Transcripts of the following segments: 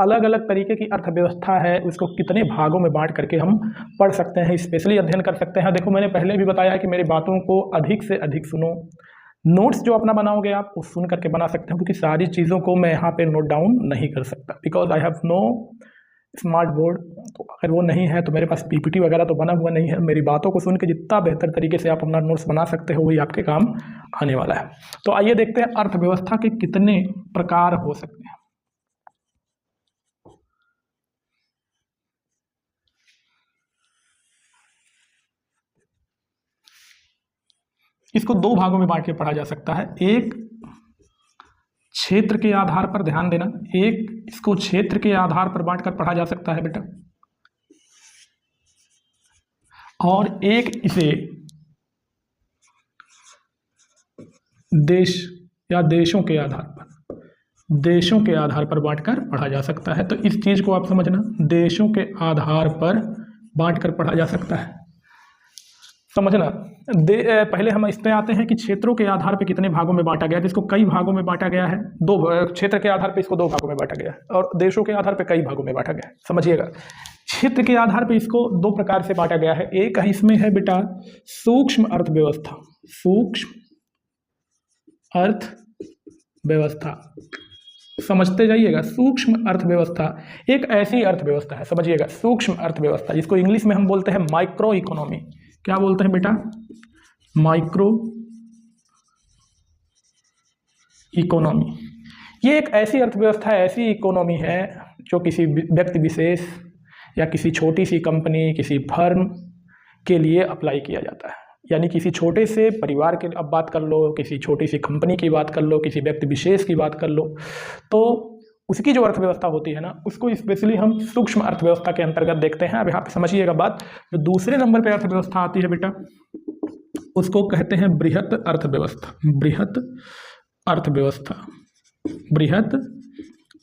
अलग अलग तरीके की अर्थव्यवस्था है उसको कितने भागों में बांट करके हम पढ़ सकते हैं, स्पेशली अध्ययन कर सकते हैं। देखो मैंने पहले भी बताया कि मेरी बातों को अधिक से अधिक सुनो, नोट्स जो अपना बनाओगे आप वो सुन करके बना सकते हो, क्योंकि सारी चीज़ों को मैं यहाँ पे नोट डाउन नहीं कर सकता, because I have no smart board. तो अगर वो नहीं है तो मेरे पास पीपीटी वगैरह तो बना हुआ नहीं है। मेरी बातों को सुन के जितना बेहतर तरीके से आप अपना नोट्स बना सकते हो वही आपके काम आने वाला है। तो आइए देखते हैं अर्थव्यवस्था के कितने प्रकार हो सकते हैं। इसको दो भागों में बांट के पढ़ा जा सकता है। एक क्षेत्र के आधार पर, ध्यान देना, एक इसको क्षेत्र के आधार पर बांट कर पढ़ा जा सकता है बेटा, और एक इसे देश या देशों के आधार पर बांटकर पढ़ा जा सकता है। तो इस चीज को आप समझना, देशों के आधार पर बांटकर पढ़ा जा सकता है, समझना। पहले हम इस पे आते हैं कि क्षेत्रों के आधार पे कितने भागों में बांटा गया है। जिसको कई भागों में बांटा गया है, दो क्षेत्र के आधार पे इसको दो भागों में बांटा गया है, और देशों के आधार पे कई भागों में बांटा गया है। समझिएगा, क्षेत्र के आधार पे इसको दो प्रकार से बांटा गया है। एक इसमें है बेटा सूक्ष्म अर्थव्यवस्था, सूक्ष्म अर्थव्यवस्था, समझते जाइएगा। सूक्ष्म अर्थव्यवस्था एक ऐसी अर्थव्यवस्था है, समझिएगा, सूक्ष्म अर्थव्यवस्था, जिसको इंग्लिश में हम बोलते हैं माइक्रो इकोनॉमी। क्या बोलते हैं बेटा? Micro economy. ये एक ऐसी अर्थव्यवस्था, ऐसी इकोनॉमी है जो किसी व्यक्ति विशेष या किसी छोटी सी कंपनी, किसी फर्म के लिए अप्लाई किया जाता है। यानी किसी छोटे से परिवार के अब बात कर लो, किसी छोटी सी कंपनी की बात कर लो, किसी व्यक्ति विशेष की बात कर लो, तो उसकी जो अर्थव्यवस्था होती है ना, उसको स्पेशली हम सूक्ष्म अर्थव्यवस्था के अंतर्गत देखते हैं। अब यहाँ पे समझिएगा बात। जो दूसरे नंबर पे अर्थव्यवस्था आती है बेटा, उसको कहते हैं बृहत अर्थव्यवस्था। बृहत अर्थव्यवस्था, बृहत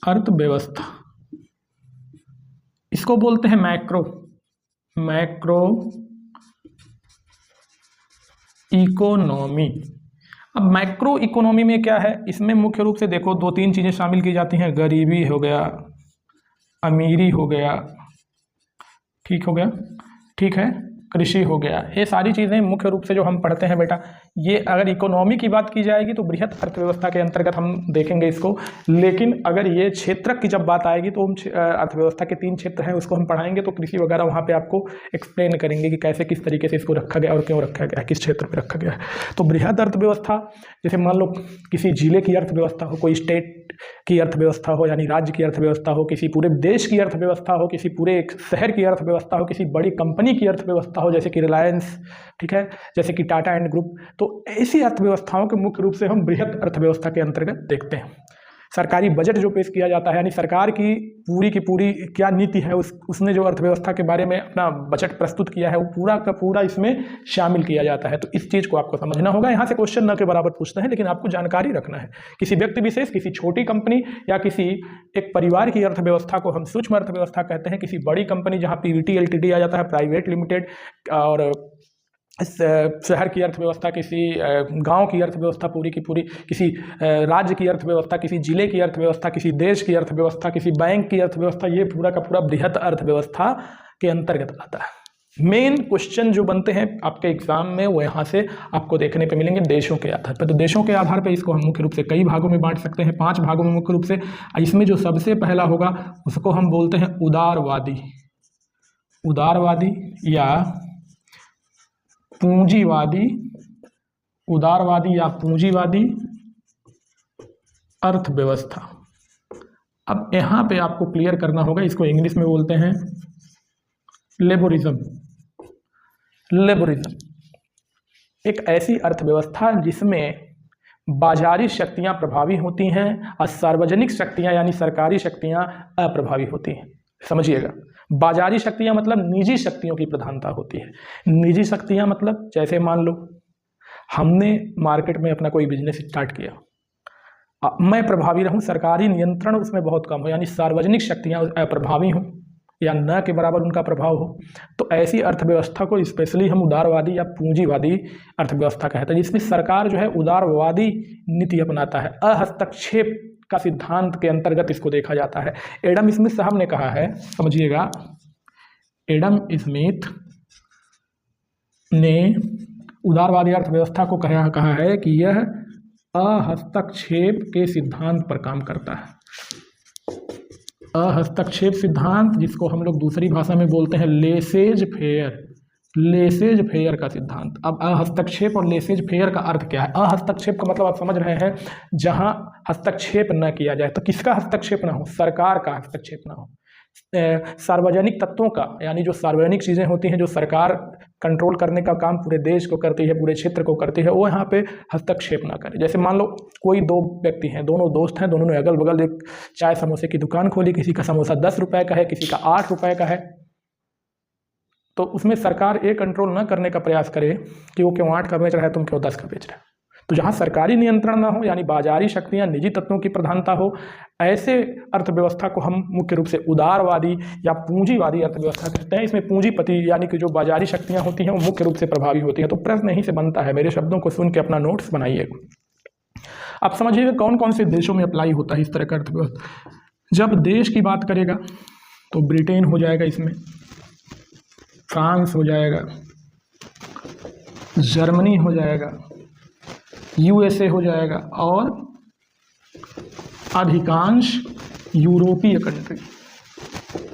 अर्थव्यवस्था, इसको बोलते हैं मैक्रो इकोनॉमी। अब मैक्रो इकोनॉमी में क्या है, इसमें मुख्य रूप से देखो दो तीन चीज़ें शामिल की जाती हैं। गरीबी हो गया, अमीरी हो गया, ठीक हो गया, ठीक है, कृषि हो गया, ये सारी चीज़ें मुख्य रूप से जो हम पढ़ते हैं बेटा, ये अगर इकोनॉमी की बात की जाएगी तो बृहत अर्थव्यवस्था के अंतर्गत हम देखेंगे इसको। लेकिन अगर ये क्षेत्रक की जब बात आएगी तो हम अर्थव्यवस्था के तीन क्षेत्र हैं उसको हम पढ़ाएंगे, तो कृषि वगैरह वहाँ पे आपको एक्सप्लेन करेंगे कि कैसे किस तरीके से इसको रखा गया और क्यों रखा गया है, किस क्षेत्र में रखा गया है। तो बृहत अर्थव्यवस्था, जैसे मान लो किसी जिले की अर्थव्यवस्था हो, कोई स्टेट की अर्थव्यवस्था हो यानी राज्य की अर्थव्यवस्था हो, किसी पूरे देश की अर्थव्यवस्था हो, किसी पूरे एक शहर की अर्थव्यवस्था हो, किसी बड़ी कंपनी की अर्थव्यवस्था हो जैसे कि रिलायंस, ठीक है, जैसे कि टाटा एंड ग्रुप, तो ऐसी अर्थव्यवस्थाओं के मुख्य रूप से हम बृहत अर्थव्यवस्था के अंतर्गत देखते हैं। सरकारी बजट जो पेश किया जाता है, यानी सरकार की पूरी क्या नीति है, उसने जो अर्थव्यवस्था के बारे में अपना बजट प्रस्तुत किया है वो पूरा का पूरा इसमें शामिल किया जाता है। तो इस चीज़ को आपको समझना होगा। यहाँ से क्वेश्चन न के बराबर पूछते हैं, लेकिन आपको जानकारी रखना है। किसी व्यक्ति विशेष, किसी छोटी कंपनी या किसी एक परिवार की अर्थव्यवस्था को हम सूक्ष्म अर्थव्यवस्था कहते हैं। किसी बड़ी कंपनी जहाँ पीवीटी एलटीडी आ जाता है, प्राइवेट लिमिटेड, और शहर की अर्थव्यवस्था, किसी गांव की अर्थव्यवस्था पूरी की पूरी, किसी राज्य की अर्थव्यवस्था, किसी जिले की अर्थव्यवस्था, किसी देश की अर्थव्यवस्था, किसी बैंक की अर्थव्यवस्था, ये पूरा का पूरा बृहत अर्थव्यवस्था के अंतर्गत आता है। मेन क्वेश्चन जो बनते हैं आपके एग्जाम में वो यहाँ से आपको देखने पे मिलेंगे देशों के आधार पर। तो देशों के आधार पर इसको हम मुख्य रूप से कई भागों में बांट सकते हैं, 5 भागों में मुख्य रूप से। इसमें जो सबसे पहला होगा उसको हम बोलते हैं उदारवादी, उदारवादी या पूंजीवादी, उदारवादी या पूंजीवादी अर्थव्यवस्था। अब यहाँ पे आपको क्लियर करना होगा, इसको इंग्लिश में बोलते हैं लेबोरिज्म। लेबोरिज्म एक ऐसी अर्थव्यवस्था जिसमें बाजारी शक्तियां प्रभावी होती हैं और सार्वजनिक शक्तियां यानी सरकारी शक्तियां अप्रभावी होती हैं। समझिएगा, बाजारी शक्तियां मतलब निजी शक्तियों की प्रधानता होती है। निजी शक्तियां मतलब जैसे मान लो हमने मार्केट में अपना कोई बिजनेस स्टार्ट किया, मैं प्रभावी रहूं, सरकारी नियंत्रण उसमें बहुत कम हो, यानी सार्वजनिक शक्तियां अप्रभावी हों या न के बराबर उनका प्रभाव हो, तो ऐसी अर्थव्यवस्था को स्पेशली हम उदारवादी या पूंजीवादी अर्थव्यवस्था कहते हैं, जिसमें सरकार जो है उदारवादी नीति अपनाता है, अहस्तक्षेप का सिद्धांत के अंतर्गत इसको देखा जाता है। एडम स्मिथ साहब ने कहा है, समझिएगा, एडम स्मिथ ने उदारवादी अर्थव्यवस्था को कहा है कि यह अहस्तक्षेप के सिद्धांत पर काम करता है। अहस्तक्षेप सिद्धांत, जिसको हम लोग दूसरी भाषा में बोलते हैं लेसेज फेयर, लेसेज फेयर का सिद्धांत। अब अहस्तक्षेप और लेसेज फेयर का अर्थ क्या है? अहस्तक्षेप का मतलब आप समझ रहे हैं, जहां हस्तक्षेप न किया जाए। तो किसका हस्तक्षेप ना हो? सरकार का हस्तक्षेप ना हो। सार्वजनिक तत्वों का, यानी जो सार्वजनिक चीज़ें होती हैं, जो सरकार कंट्रोल करने का काम पूरे देश को करती है, पूरे क्षेत्र को करती है, वो यहाँ पे हस्तक्षेप ना करे। जैसे मान लो कोई दो व्यक्ति हैं, दोनों दोस्त हैं, दोनों ने अगल बगल एक चाय समोसे की दुकान खोली, किसी का समोसा 10 रुपए का है, किसी का 8 रुपए का है। तो उसमें सरकार ये कंट्रोल ना करने का प्रयास करे कि वो क्यों 8 का बेच रहा है, तुम क्यों 10 का बेच रहे हो। तो जहाँ सरकारी नियंत्रण ना हो, यानी बाजारी शक्तियाँ, निजी तत्वों की प्रधानता हो, ऐसे अर्थव्यवस्था को हम मुख्य रूप से उदारवादी या पूंजीवादी अर्थव्यवस्था कहते हैं। इसमें पूंजीपति यानी कि जो बाजारी शक्तियाँ होती हैं वो मुख्य रूप से प्रभावी होती हैं। तो प्रश्न यहीं से बनता है, मेरे शब्दों को सुन के अपना नोट्स बनाइएगा। आप समझिएगा कौन कौन से देशों में अप्लाई होता है इस तरह का अर्थव्यवस्था। जब देश की बात करेगा तो ब्रिटेन हो जाएगा, इसमें फ्रांस हो जाएगा, जर्मनी हो जाएगा, यूएसए हो जाएगा, और अधिकांश यूरोपीय कंट्री,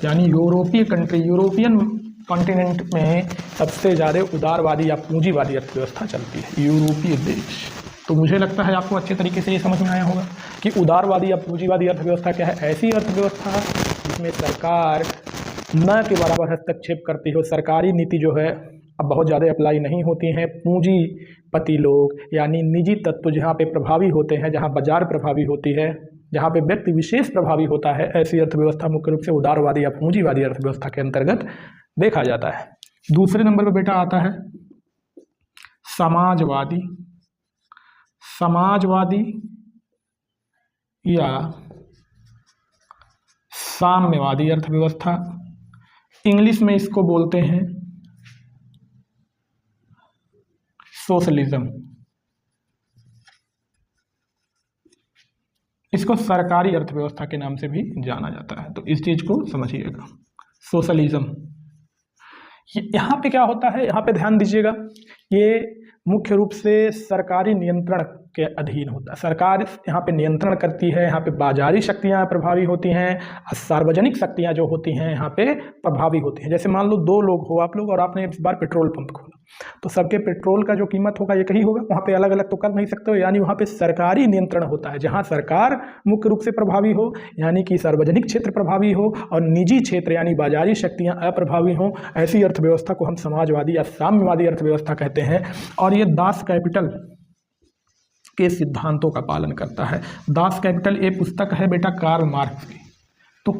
यानी यूरोपीय कंट्री, यूरोपियन कॉन्टिनेंट में सबसे ज़्यादा उदारवादी या पूंजीवादी अर्थव्यवस्था चलती है, यूरोपीय देश। तो मुझे लगता है आपको अच्छे तरीके से ये समझ में आया होगा कि उदारवादी या पूंजीवादी अर्थव्यवस्था क्या है। ऐसी अर्थव्यवस्था जिसमें सरकार न के बराबर हस्तक्षेप करती हो, सरकारी नीति जो है अब बहुत ज़्यादा अप्लाई नहीं होती हैं। पूंजीपति लोग यानी निजी तत्व जहाँ पे प्रभावी होते हैं, जहाँ बाजार प्रभावी होती है, जहाँ पे व्यक्ति विशेष प्रभावी होता है, ऐसी अर्थव्यवस्था मुख्य रूप से उदारवादी या पूंजीवादी अर्थव्यवस्था के अंतर्गत देखा जाता है। दूसरे नंबर पर बेटा आता है समाजवादी, समाजवादी या साम्यवादी अर्थव्यवस्था। इंग्लिश में इसको बोलते हैं सोशलिज्म। इसको सरकारी अर्थव्यवस्था के नाम से भी जाना जाता है। तो इस चीज को समझिएगा, सोशलिज्म। यहाँ पे क्या होता है, यहाँ पे ध्यान दीजिएगा, ये मुख्य रूप से सरकारी नियंत्रण के अधीन होता है। सरकार यहाँ पे नियंत्रण करती है, यहाँ पे बाजारी शक्तियाँ प्रभावी होती हैं, सार्वजनिक शक्तियाँ जो होती हैं यहाँ पे प्रभावी होती हैं। जैसे मान लो दो लोग हो आप लोग, और आपने इस बार पेट्रोल पंप खोला, तो सबके पेट्रोल का जो कीमत होगा एक ही होगा, वहाँ पे अलग अलग तो कर नहीं सकते हो। यानी वहाँ पे सरकारी नियंत्रण होता है, जहाँ सरकार मुख्य रूप से प्रभावी हो, यानी कि सार्वजनिक क्षेत्र प्रभावी हो, और निजी क्षेत्र यानी बाजारी शक्तियाँ अप्रभावी हों। ऐसी अर्थव्यवस्था को हम समाजवादी या साम्यवादी अर्थव्यवस्था कहते हैं। और ये दास कैपिटल के सिद्धांतों का पालन करता है। दास कैपिटल ये पुस्तक है बेटा कार्ल मार्क्स की। तो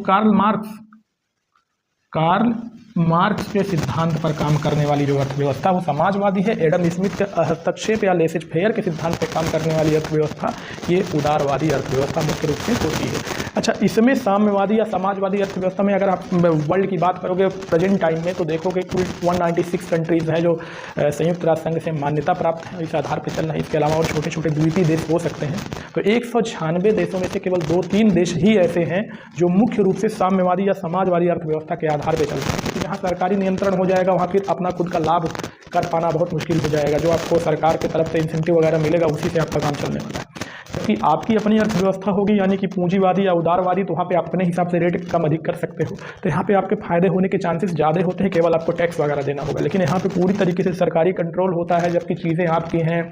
कार्ल मार्क्स के सिद्धांत पर काम करने वाली जो अर्थव्यवस्था वो समाजवादी है। एडम स्मिथ के हस्तक्षेप या लेसेज फेयर के सिद्धांत पर काम करने वाली अर्थव्यवस्था ये उदारवादी अर्थव्यवस्था मुख्य रूप से होती है। अच्छा, इसमें साम्यवादी या समाजवादी अर्थव्यवस्था में अगर आप वर्ल्ड की बात करोगे प्रेजेंट टाइम में, तो देखोगे कुल 196 कंट्रीज़ हैं जो संयुक्त राष्ट्र संघ से मान्यता प्राप्त है, इस आधार पर चल रहा है। इसके अलावा और छोटे छोटे द्वीपीय देश हो सकते हैं। तो 196 देशों में से केवल 2-3 देश ही ऐसे हैं जो मुख्य रूप से साम्यवादी या समाजवादी अर्थव्यवस्था के आधार पर चल रहे हैं। जहाँ सरकारी नियंत्रण हो जाएगा वहाँ फिर अपना खुद का लाभ कर पाना बहुत मुश्किल हो जाएगा। जो आपको सरकार की तरफ से इंसेंटिव वगैरह मिलेगा उसी से आपका काम चलने वाला है। जबकि आपकी अपनी अर्थव्यवस्था होगी, यानी कि पूंजीवादी या उदारवादी, तो वहाँ पे अपने हिसाब से रेट कम अधिक कर सकते हो। तो यहाँ पे आपके फायदे होने के चांसेस ज़्यादा होते हैं, केवल आपको टैक्स वगैरह देना होगा। लेकिन यहाँ पे पूरी तरीके से सरकारी कंट्रोल होता है, जबकि चीज़ें आपकी हैं,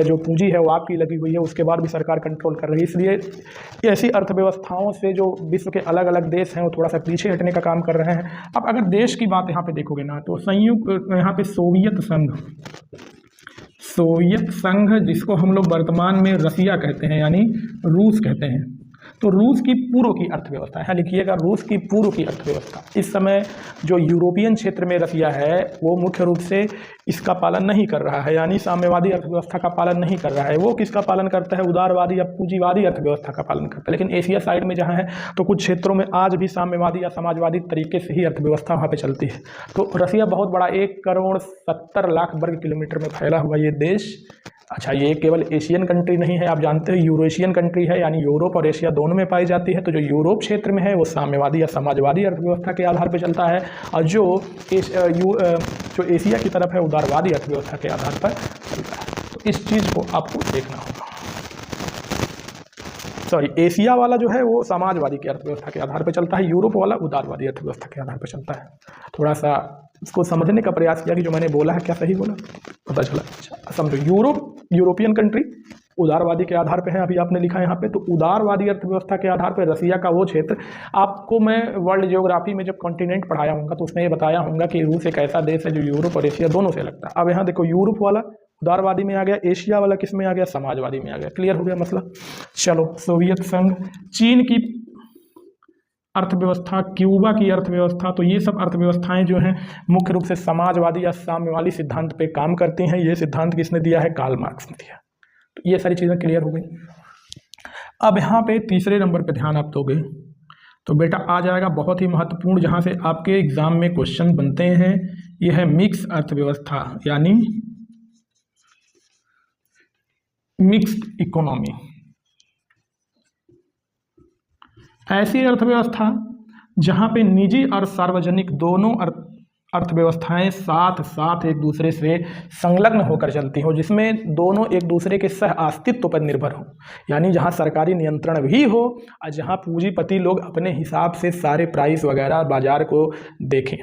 जो पूंजी है वो आपकी लगी हुई है, उसके बाद भी सरकार कंट्रोल कर रही है। इसलिए ऐसी अर्थव्यवस्थाओं से जो विश्व के अलग अलग देश हैं वो थोड़ा सा पीछे हटने का काम कर रहे हैं। अब अगर देश की बात यहाँ पे देखोगे ना, तो संयुक्त यहाँ पे सोवियत संघ जिसको हम लोग वर्तमान में रसिया कहते हैं यानी रूस कहते हैं, तो रूस की पूर्व की अर्थव्यवस्था है, लिखिएगा रूस की पूर्व की अर्थव्यवस्था। इस समय जो यूरोपियन क्षेत्र में रसिया है वो मुख्य रूप से इसका पालन नहीं कर रहा है, यानी साम्यवादी अर्थव्यवस्था का पालन नहीं कर रहा है। वो किसका पालन करता है? उदारवादी या पूंजीवादी अर्थव्यवस्था का पालन करता है। लेकिन एशिया साइड में जहाँ है तो कुछ क्षेत्रों में आज भी साम्यवादी या समाजवादी तरीके से ही अर्थव्यवस्था वहाँ पर चलती है। तो रसिया बहुत बड़ा 1,70,00,000 वर्ग किलोमीटर में फैला हुआ ये देश अच्छा, ये केवल एशियन कंट्री नहीं है, आप जानते हो यूरेशियन कंट्री है, यानी यूरोप और एशिया दोनों में पाई जाती है। तो जो यूरोप क्षेत्र में है वो साम्यवादी या समाजवादी अर्थव्यवस्था के आधार पर चलता है, और जो एशिया की तरफ है उदारवादी अर्थव्यवस्था के आधार पर चलता है। तो इस चीज़ को आपको देखना होगा। सॉरी, एशिया वाला जो है वो समाजवादी की अर्थव्यवस्था के आधार पर चलता है, यूरोप वाला उदारवादी अर्थव्यवस्था के आधार पर चलता है। थोड़ा सा इसको समझने का प्रयास किया कि जो मैंने बोला है क्या सही बोला, पता चला। अच्छा समझो, यूरोपियन कंट्री उदारवादी के आधार पे है, अभी आपने लिखा है यहाँ पे। तो उदारवादी अर्थव्यवस्था के आधार पर रसिया का वो क्षेत्र, आपको मैं वर्ल्ड जियोग्राफी में जब कॉन्टिनेंट पढ़ाया हूँगा तो उसमें ये बताया हूँगा कि रूस एक ऐसा देश है जो यूरोप और एशिया दोनों से लगता है। अब यहाँ देखो, यूरोप वाला उदारवादी में आ गया, एशिया वाला किस में आ गया, समाजवादी में आ गया। क्लियर हो गया मसला। चलो, सोवियत संघ, चीन की अर्थव्यवस्था, क्यूबा की अर्थव्यवस्था, तो ये सब अर्थव्यवस्थाएं जो हैं मुख्य रूप से समाजवादी या साम्यवादी सिद्धांत पे काम करती हैं। ये सिद्धांत किसने दिया है, कार्ल मार्क्स ने दिया। तो ये सारी चीज़ें क्लियर हो गई। अब यहाँ पे तीसरे नंबर पे ध्यान आप दोगे तो बेटा आ जाएगा बहुत ही महत्वपूर्ण, जहाँ से आपके एग्जाम में क्वेश्चन बनते हैं। ये है मिक्स अर्थव्यवस्था, यानी मिक्स्ड इकोनॉमी। ऐसी अर्थव्यवस्था जहाँ पे निजी और सार्वजनिक दोनों अर्थव्यवस्थाएं साथ साथ एक दूसरे से संलग्न होकर चलती हो, जिसमें दोनों एक दूसरे के सह अस्तित्व पर निर्भर हो, यानी जहाँ सरकारी नियंत्रण भी हो और जहाँ पूंजीपति लोग अपने हिसाब से सारे प्राइस वगैरह बाजार को देखें।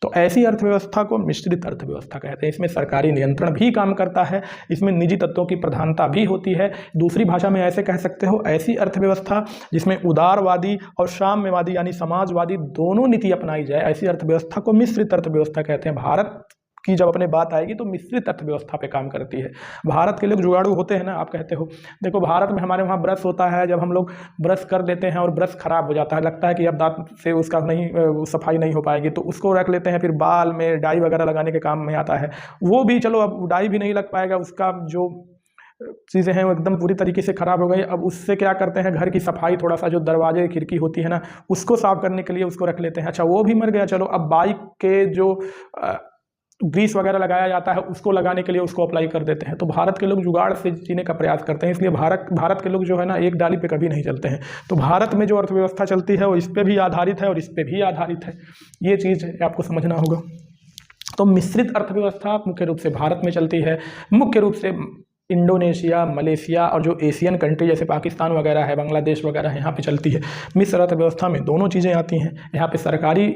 तो ऐसी अर्थव्यवस्था को मिश्रित अर्थव्यवस्था कहते हैं। इसमें सरकारी नियंत्रण भी काम करता है, इसमें निजी तत्वों की प्रधानता भी होती है। दूसरी भाषा में ऐसे कह सकते हो, ऐसी अर्थव्यवस्था जिसमें उदारवादी और साम्यवादी यानी समाजवादी दोनों नीति अपनाई जाए, ऐसी अर्थव्यवस्था को मिश्रित अर्थव्यवस्था कहते हैं। भारत की जब अपने बात आएगी तो मिश्रित अर्थव्यवस्था पे काम करती है। भारत के लोग जुगाड़ू होते हैं ना, आप कहते हो। देखो, भारत में हमारे वहाँ ब्रश होता है, जब हम लोग ब्रश कर देते हैं और ब्रश खराब हो जाता है, लगता है कि अब दांत से उसका नहीं सफाई नहीं हो पाएगी, तो उसको रख लेते हैं, फिर बाल में डाई वगैरह लगाने के काम में आता है। वो भी चलो, अब डाई भी नहीं लग पाएगा, उसका जो चीज़ें हैं वो एकदम पूरी तरीके से ख़राब हो गई। अब उससे क्या करते हैं, घर की सफाई, थोड़ा सा जो दरवाजे खिड़की होती है ना, उसको साफ करने के लिए उसको रख लेते हैं। अच्छा, वो भी मर गया। चलो, अब बाइक के जो ग्रीस वगैरह लगाया जाता है उसको लगाने के लिए उसको अप्लाई कर देते हैं। तो भारत के लोग जुगाड़ से जीने का प्रयास करते हैं, इसलिए भारत के लोग जो है ना एक डाली पे कभी नहीं चलते हैं। तो भारत में जो अर्थव्यवस्था चलती है वो इस पे भी आधारित है और इस पे भी आधारित है। ये चीज़ आपको समझना होगा। तो मिश्रित अर्थव्यवस्था मुख्य रूप से भारत में चलती है, मुख्य रूप से इंडोनेशिया, मलेशिया और जो एशियन कंट्री जैसे पाकिस्तान वगैरह है, बांग्लादेश वगैरह यहाँ पे चलती है। मिश्र अर्थव्यवस्था में दोनों चीज़ें आती हैं। यहाँ पे सरकारी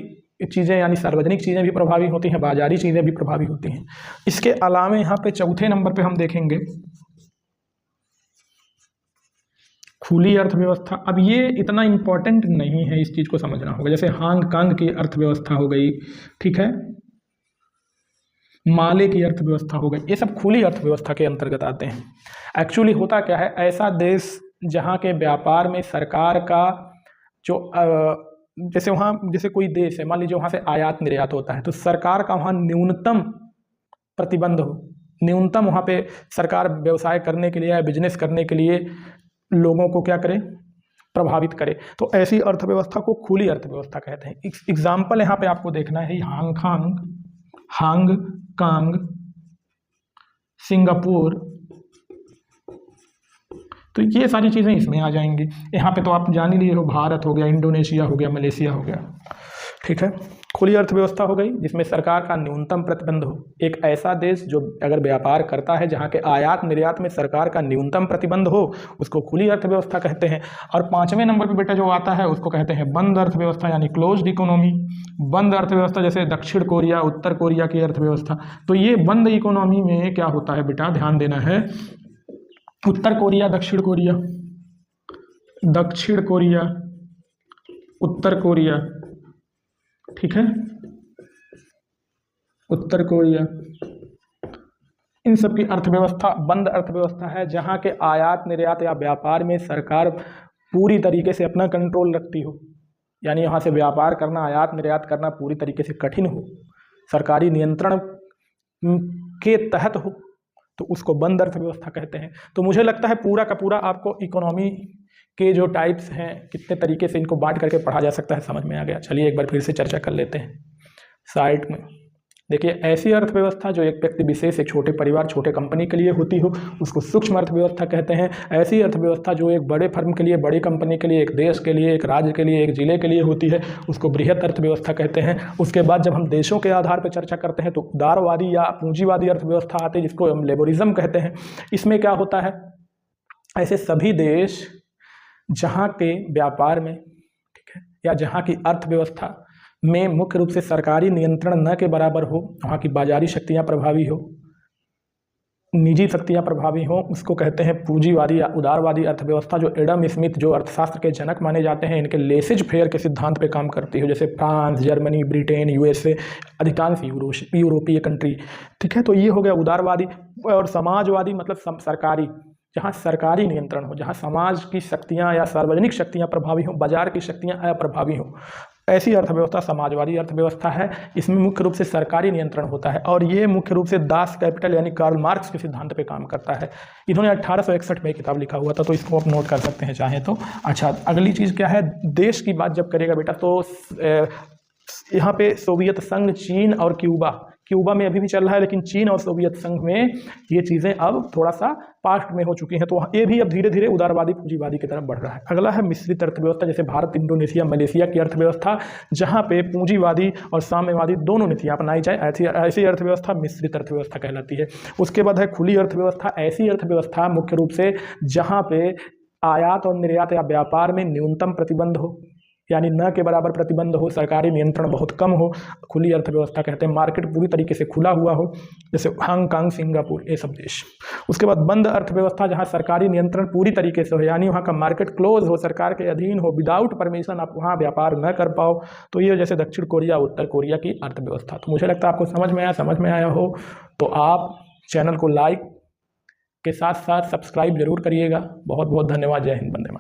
चीज़ें यानी सार्वजनिक चीज़ें भी प्रभावी होती हैं, बाजारी चीज़ें भी प्रभावी होती हैं। इसके अलावा यहाँ पे चौथे नंबर पे हम देखेंगे खुली अर्थव्यवस्था। अब ये इतना इम्पोर्टेंट नहीं है, इस चीज़ को समझना होगा। जैसे हांगकांग की अर्थव्यवस्था हो गई, ठीक है, माले की अर्थव्यवस्था हो गई, ये सब खुली अर्थव्यवस्था के अंतर्गत आते हैं। एक्चुअली होता क्या है, ऐसा देश जहाँ के व्यापार में सरकार का जो जैसे कोई देश है, मान लीजिए वहाँ से आयात निर्यात होता है, तो सरकार का वहाँ न्यूनतम प्रतिबंध हो, न्यूनतम वहाँ पे सरकार व्यवसाय करने के लिए या बिजनेस करने के लिए लोगों को क्या करे, प्रभावित करे। तो ऐसी अर्थव्यवस्था को खुली अर्थव्यवस्था कहते हैं। एग्जाम्पल यहाँ पे आपको देखना है, हांगकांग, सिंगापुर, तो ये सारी चीज़ें इसमें आ जाएंगी। यहाँ पे तो आप जान ही लिए हो, भारत हो गया, इंडोनेशिया हो गया, मलेशिया हो गया, ठीक है। खुली अर्थव्यवस्था हो गई जिसमें सरकार का न्यूनतम प्रतिबंध हो। एक ऐसा देश जो अगर व्यापार करता है जहाँ के आयात निर्यात में सरकार का न्यूनतम प्रतिबंध हो, उसको खुली अर्थव्यवस्था कहते हैं। और पाँचवें नंबर पर बेटा जो आता है उसको कहते हैं बंद अर्थव्यवस्था, यानी क्लोज्ड इकोनॉमी। बंद अर्थव्यवस्था जैसे दक्षिण कोरिया, उत्तर कोरिया की अर्थव्यवस्था। तो ये बंद इकोनॉमी में क्या होता है बेटा, ध्यान देना है। उत्तर कोरिया, दक्षिण कोरिया, उत्तर कोरिया, ठीक है, उत्तर कोरिया, इन सब की अर्थव्यवस्था बंद अर्थव्यवस्था है, जहाँ के आयात निर्यात या व्यापार में सरकार पूरी तरीके से अपना कंट्रोल रखती हो, यानी यहाँ से व्यापार करना, आयात निर्यात करना पूरी तरीके से कठिन हो, सरकारी नियंत्रण के तहत हो, तो उसको बंद अर्थव्यवस्था कहते हैं। तो मुझे लगता है पूरा का पूरा आपको इकोनॉमी के जो टाइप्स हैं, कितने तरीके से इनको बांट करके पढ़ा जा सकता है, समझ में आ गया। चलिए एक बार फिर से चर्चा कर लेते हैं साइड में। देखिए, ऐसी अर्थव्यवस्था जो एक व्यक्ति विशेष, एक छोटे परिवार, छोटे कंपनी के लिए होती हो, उसको सूक्ष्म अर्थव्यवस्था कहते हैं। ऐसी अर्थव्यवस्था जो एक बड़े फर्म के लिए, बड़ी कंपनी के लिए, एक देश के लिए, एक राज्य के लिए, एक जिले के लिए होती है, उसको बृहत अर्थव्यवस्था कहते हैं। उसके बाद जब हम देशों के आधार पर चर्चा करते हैं तो उदारवादी या पूंजीवादी अर्थव्यवस्था आती है, जिसको हम लेबरिज्म कहते हैं। इसमें क्या होता है, ऐसे सभी देश जहाँ के व्यापार में, ठीक है, या जहाँ की अर्थव्यवस्था में मुख्य रूप से सरकारी नियंत्रण न के बराबर हो, वहाँ की बाजारी शक्तियाँ प्रभावी हो, निजी शक्तियाँ प्रभावी हों, उसको कहते हैं पूंजीवादी या उदारवादी अर्थव्यवस्था। जो एडम स्मिथ, जो अर्थशास्त्र के जनक माने जाते हैं, इनके लेसेज फेयर के सिद्धांत पे काम करती है, जैसे फ्रांस, जर्मनी, ब्रिटेन, यूएसए, अधिकांश यूरोपीय कंट्री, ठीक है। तो ये हो गया उदारवादी। और समाजवादी मतलब सरकारी, जहाँ सरकारी नियंत्रण हो, जहाँ समाज की शक्तियाँ या सार्वजनिक शक्तियाँ प्रभावी हों, बाजार की शक्तियाँ अप्रभावी हों, ऐसी अर्थव्यवस्था समाजवादी अर्थव्यवस्था है। इसमें मुख्य रूप से सरकारी नियंत्रण होता है और ये मुख्य रूप से दास कैपिटल यानी कार्ल मार्क्स के सिद्धांत पे काम करता है। इन्होंने 1861 में किताब लिखा हुआ था, तो इसको आप नोट कर सकते हैं चाहे तो। अच्छा, अगली चीज़ क्या है, देश की बात जब करेगा बेटा तो यहाँ पे सोवियत संघ, चीन और क्यूबा में अभी भी चल रहा है, लेकिन चीन और सोवियत संघ में ये चीज़ें अब थोड़ा सा पास्ट में हो चुकी हैं, तो ये भी अब धीरे धीरे उदारवादी पूंजीवादी की तरफ बढ़ रहा है। अगला है मिश्रित अर्थव्यवस्था, जैसे भारत, इंडोनेशिया, मलेशिया की अर्थव्यवस्था, जहाँ पे पूंजीवादी और साम्यवादी दोनों नीतियाँ अपनाई जाए, ऐसी अर्थव्यवस्था मिश्रित अर्थव्यवस्था कहलाती है। उसके बाद है खुली अर्थव्यवस्था। ऐसी अर्थव्यवस्था मुख्य रूप से जहाँ पे आयात और निर्यात या व्यापार में न्यूनतम प्रतिबंध हो, यानी न के बराबर प्रतिबंध हो, सरकारी नियंत्रण बहुत कम हो, खुली अर्थव्यवस्था कहते हैं। मार्केट पूरी तरीके से खुला हुआ हो, जैसे हांगकांग, सिंगापुर, ये सब देश। उसके बाद बंद अर्थव्यवस्था, जहाँ सरकारी नियंत्रण पूरी तरीके से हो, यानी वहाँ का मार्केट क्लोज हो, सरकार के अधीन हो, विदाउट परमिशन आप वहाँ व्यापार न कर पाओ, तो ये जैसे दक्षिण कोरिया, उत्तर कोरिया की अर्थव्यवस्था। तो मुझे लगता है आपको समझ में आया हो, तो आप चैनल को लाइक के साथ साथ सब्सक्राइब जरूर करिएगा। बहुत बहुत धन्यवाद। जय हिंद, वंदे मातरम।